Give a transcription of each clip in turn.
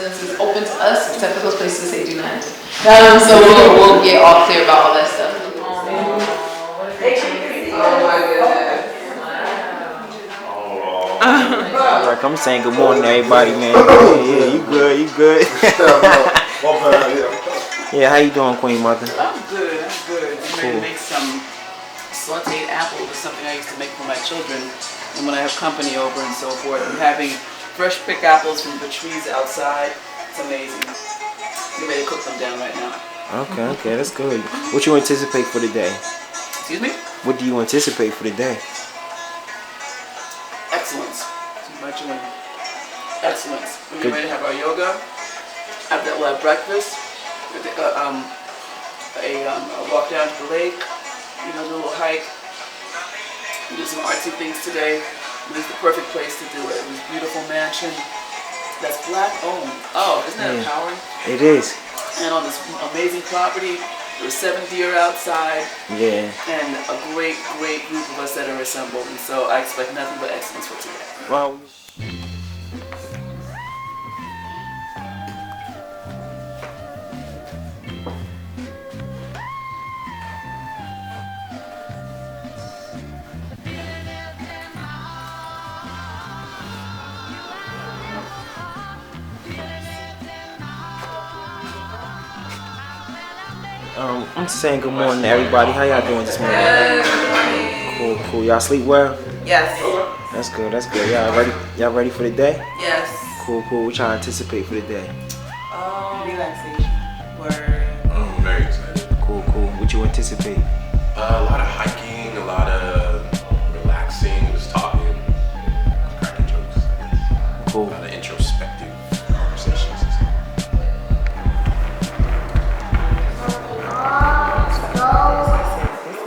residence is open to us, except for those places that say do not. So we'll get all clear about all that stuff. Like I'm saying good morning to everybody, man. Yeah, you good, you good. Yeah, how you doing, Queen Mother? I'm good. I'm ready to make some sauteed apples, or something I used to make for my children, and when I have company over and so forth. I'm having fresh pick apples from the trees outside. It's amazing. I'm ready to cook them down right now. Okay, that's good. What you anticipate for the day? Excuse me? What do you anticipate for the day? Excellence. What am I doing? Excellence. We're getting ready to have our yoga. After that, we'll have breakfast. We'll take a walk down to the lake. Do a little hike. We do some artsy things today. This is the perfect place to do it. This beautiful mansion that's black owned. Oh, isn't that empowering? It is. And on this amazing property, there's 7 deer outside. Yeah. And a great group of us that are assembled. And so I expect nothing but excellence for today. Wow. I'm saying good morning to everybody. How y'all doing this morning? Cool. Y'all sleep well? Yes. That's good. Y'all ready for the day? Yes. Cool. What y'all anticipate for the day? Relaxation. Word. I'm very excited. Cool. What you anticipate? A lot of hiking, a lot of relaxing, just talking, cracking jokes. Cool. A lot of introspective conversations.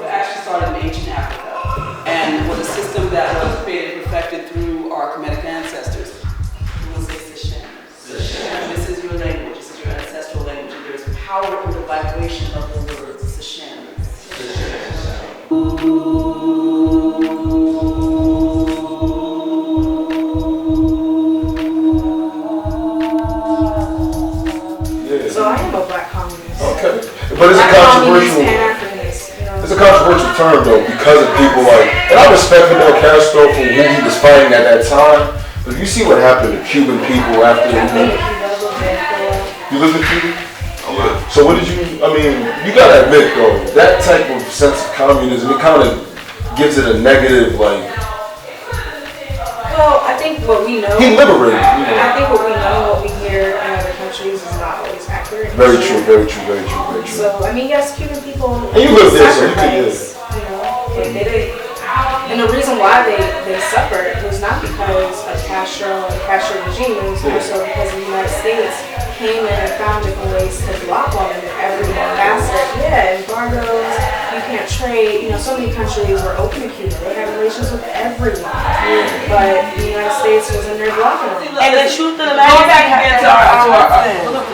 Actually started in ancient Africa, and was a system that was created and perfected through our Kemetic ancestors. We will say Seshem. This is your language. This is your ancestral language. And there's power in the vibration of the words. Seshem. So I am a black communist. Okay, but it's a controversial term though, because of people like, and I respect Fidel Castro for who he was fighting at that time. But you see what happened to Cuban people after the war. You live in Cuba? So what did you? I mean, you gotta admit though, that type of sense of communism, it kind of gives it a negative like. Well, I think what we know. He liberated. I think what we know, what we hear in other countries is not always accurate. Very true. So I mean, yes, Cuban people. And you live there, so you can live. They did. And the reason why they suffered was not because of Castro and Castro regime, it was also because the United States came in and found different ways to block on them in every facet. Yeah, embargoes, you can't trade. So many countries were open to Cuba. They had relations with everyone. But the United States was in there blocking them. And the truth of the matter is,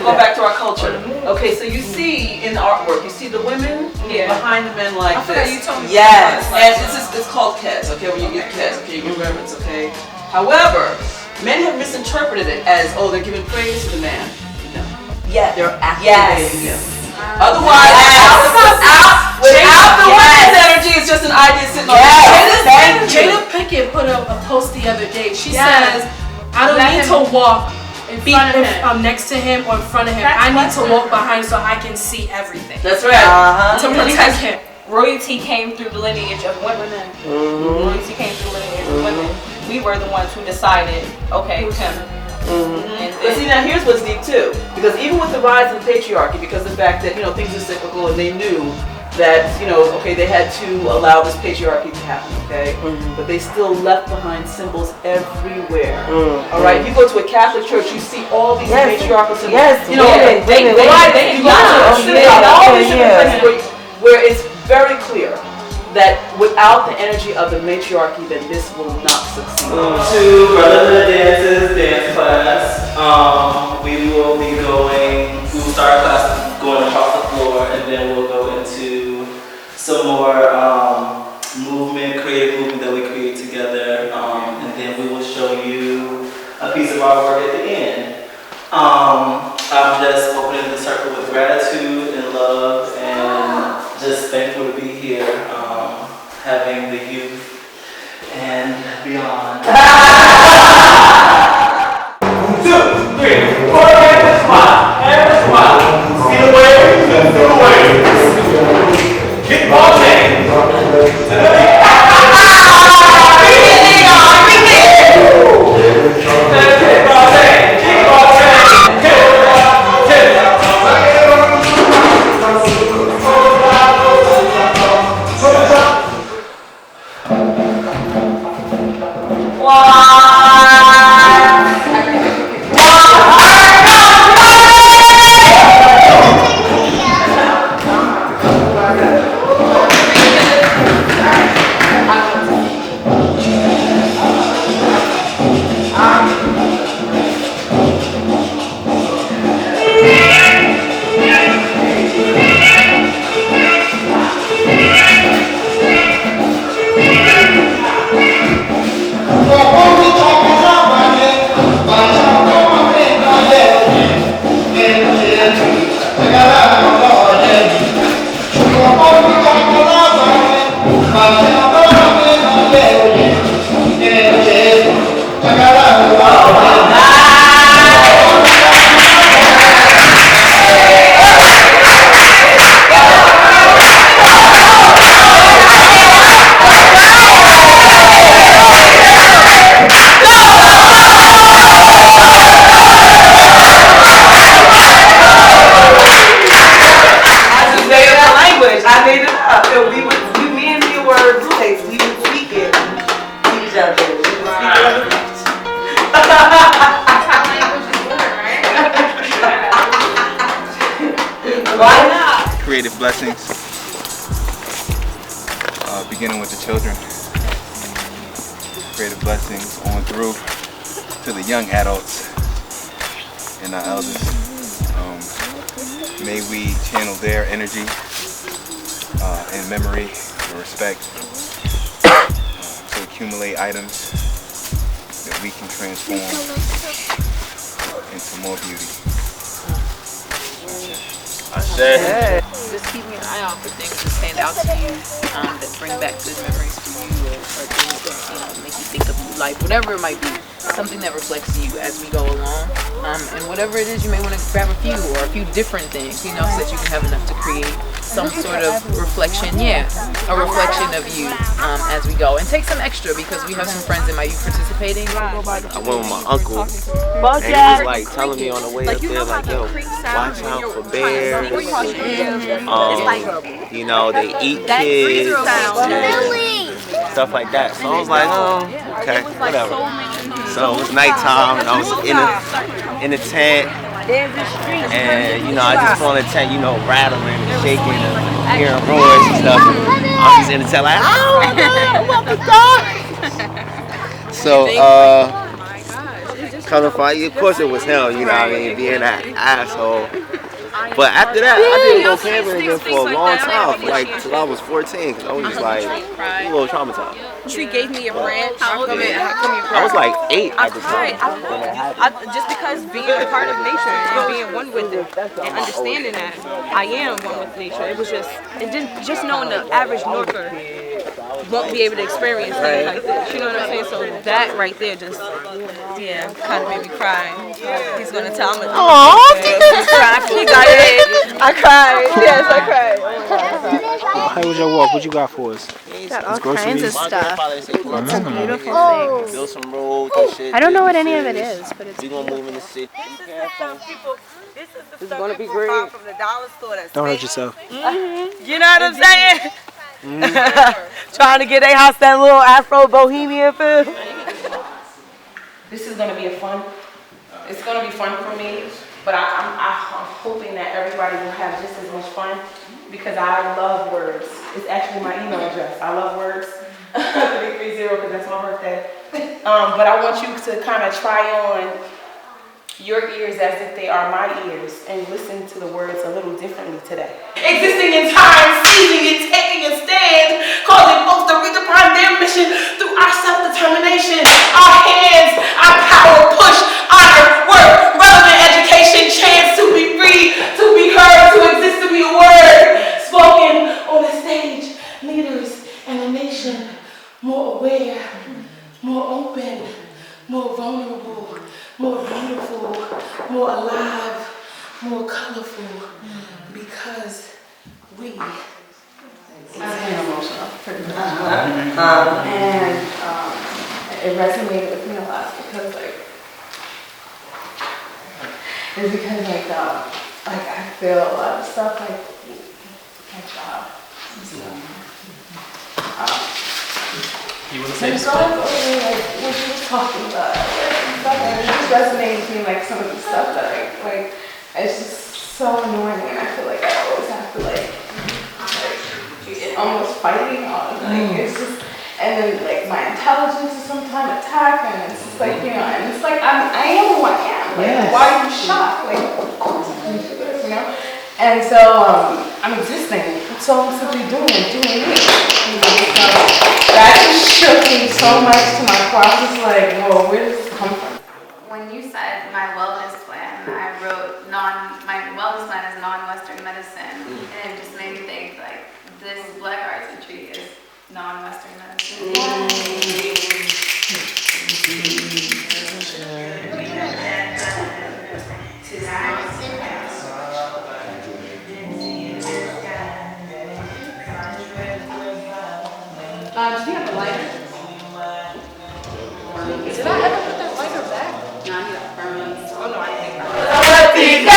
go back to our culture. Okay, so you see in the artwork, you see the women behind the men like this. You told me. Yes, and it's called Kes, okay, when you get Kes, okay, you get reverence, okay? However, men have misinterpreted it as, they're giving praise to the man. No. Yeah. They're activating him. Otherwise, without the women's energy, it's just an idea sitting on the Jada Pinkett put up a post the other day. She says, I don't need to walk next to him or in front of him. I need to walk behind so I can see everything. That's right. To protect him. Royalty came through the lineage of women. Royalty came through the lineage of women. We were the ones who decided, okay, him. But see, now here's what's deep too, because even with the rise of patriarchy, because of the fact that things are cyclical, and they knew that they had to allow this patriarchy to happen, but they still left behind symbols everywhere. All right, you go to a Catholic church, you see all these patriarchal symbols. Yes, you go to all these different places where it's very clear that without the energy of the matriarchy, then this will not succeed. To Brotherhood Dances dance class, we will start class going across the floor, and then we'll go into some more creative movement that we create together, and then we will show you a piece of our work at the end. I'm just opening the circle with gratitude and love and just thankful to be here, having the youth and beyond. 1, 2, 3, 4, and smile, see the waves, see the waves. Keep on changing. Creative blessings, beginning with the children. Creative blessings on through to the young adults and our elders. May we channel their energy and memory and respect to accumulate items that we can transform into more beauty. Just keeping an eye out for things that stand out to you, that bring back good memories for you, or things that make you think of life, whatever it might be, something that reflects you as we go along. And whatever it is, you may want to grab a few or a few different things, so that you can have enough to create some sort of reflection, a reflection of you as we go. And take some extra, because we have some friends that might be participating. I went with my uncle, and he was like telling me on the way up there, like, yo, watch out for bears. They eat kids, stuff like that. So I was like, okay, whatever. So it was nighttime, and I was in the tent, and I just saw the tent, rattling and shaking and hearing roars and stuff. I'm just in the tent like, oh my God, I'm about to die. So kind of funny. Of course it was him, being that asshole. But after that, I didn't go camping again for a long time, till I was 14, because I was just a little traumatized. Tree gave me a branch. How come you cried? I was like 8 at the time. Just because being a part of nature and being one with it and understanding that I am one with nature, it was just knowing the average Norther won't be able to experience things like this. You know what I'm saying? So that right there just, kind of made me cry. He's gonna tell me. He got it. I cried. Yes, I cried. How was your walk? What you got for us? Got all kinds of stuff. It's a beautiful thing. Build some roads and shit. I don't know what any of it is, but it's. We gonna move in the city. This is gonna be great. From the dollar store. Don't hurt yourself. You know what I'm saying? Trying to get a house that little Afro bohemian feel. This is gonna be it's gonna be fun for me, but I'm hoping that everybody will have just as much fun, because I love words. It's actually my email address. I love words. 330, because that's my birthday. But I want you to kind of try on your ears as if they are my ears and listen to the words a little differently today. Existing in time, seizing and taking a stand, causing folks to redefine their mission through our self-determination, our hands, our power, push, honor, work, relevant education. open, more vulnerable, more beautiful, more alive, more colorful, because we. I'm getting emotional, pretty much. And it resonated with me a lot because, like, it's because, like I feel a lot of stuff, like, my job. You want to And say going over, like, what she was talking about, like, it just resonated to me, like, some of the stuff that, like, it's just so annoying, and I feel like I always have to, like almost fighting on, like, it's just, and then, like, my intelligence is sometimes attacked, and it's just, like, you know, and it's like, I am who I am, like, why are you shocked, like, you know, and so, I'm existing, so I'm simply doing me, you know, so that just shook me so much to my core. I was like, whoa, where does this come from? When you said my wellness plan, I wrote my wellness plan is non-Western medicine, and it just made me think like this Black Arts Retreat is non-Western medicine. Do you have a lighter? Did I ever put that lighter back? No, I need a reverence. Oh no, I didn't think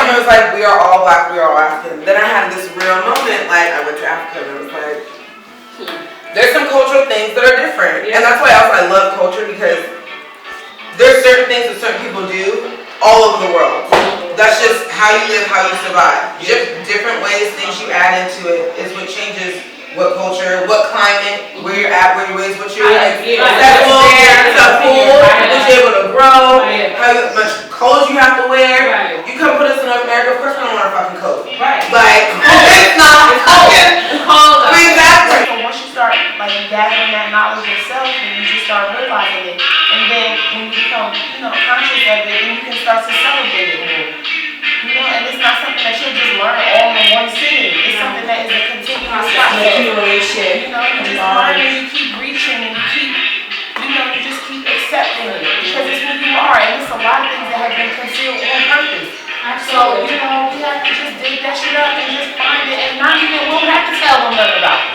It was like, we are all Black, we are all African. Then I had this real moment, like, I went to Africa and it was like, there's some cultural things that are different. And that's why I love culture, because there's certain things that certain people do all over the world. That's just how you live, how you survive. Just different ways, things you add into it is what changes what culture, what climate, where you're at, where you're raised, what you're accessible, what you're able to grow, how much clothes you have to wear. You come put us in North America, of course we don't want a fucking coat. Like, it's not fucking cold. Exactly. So once you start like gathering that knowledge yourself, and you just start realizing it, and then when you become, you know, conscious of it, then you can start to celebrate it more. You know, and it's not something that you'll just learn all in one sitting. It's something that is a continuous process. You know, you just learn and you keep reaching and you keep, you know, you just keep accepting it because it's who you are, and it's a lot of things that have been concealed on purpose. So, you know, we have to just dig that shit up and just find it, and not even, we don't have to tell them nothing about it.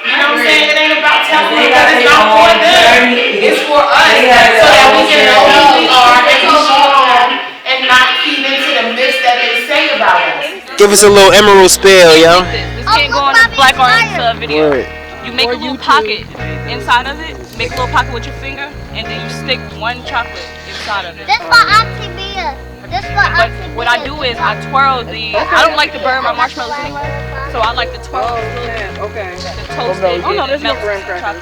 You know what I'm saying? It ain't about telling them because it's not for them. It's for us, so that we can know who we are and be strong and not feed into the myths that they say about us. Give us a little emerald spell, yo. This can't go on this Black Arts video. You make a little pocket inside of it, make a little pocket with your finger, and then you stick one chocolate inside of it. This for Auntie Mia. This for But Auntie Mia. what I do is I twirl I don't like to burn my marshmallows anyway, so I like to twirl the toast. Okay. The toast. Oh no, there's no graham crackers.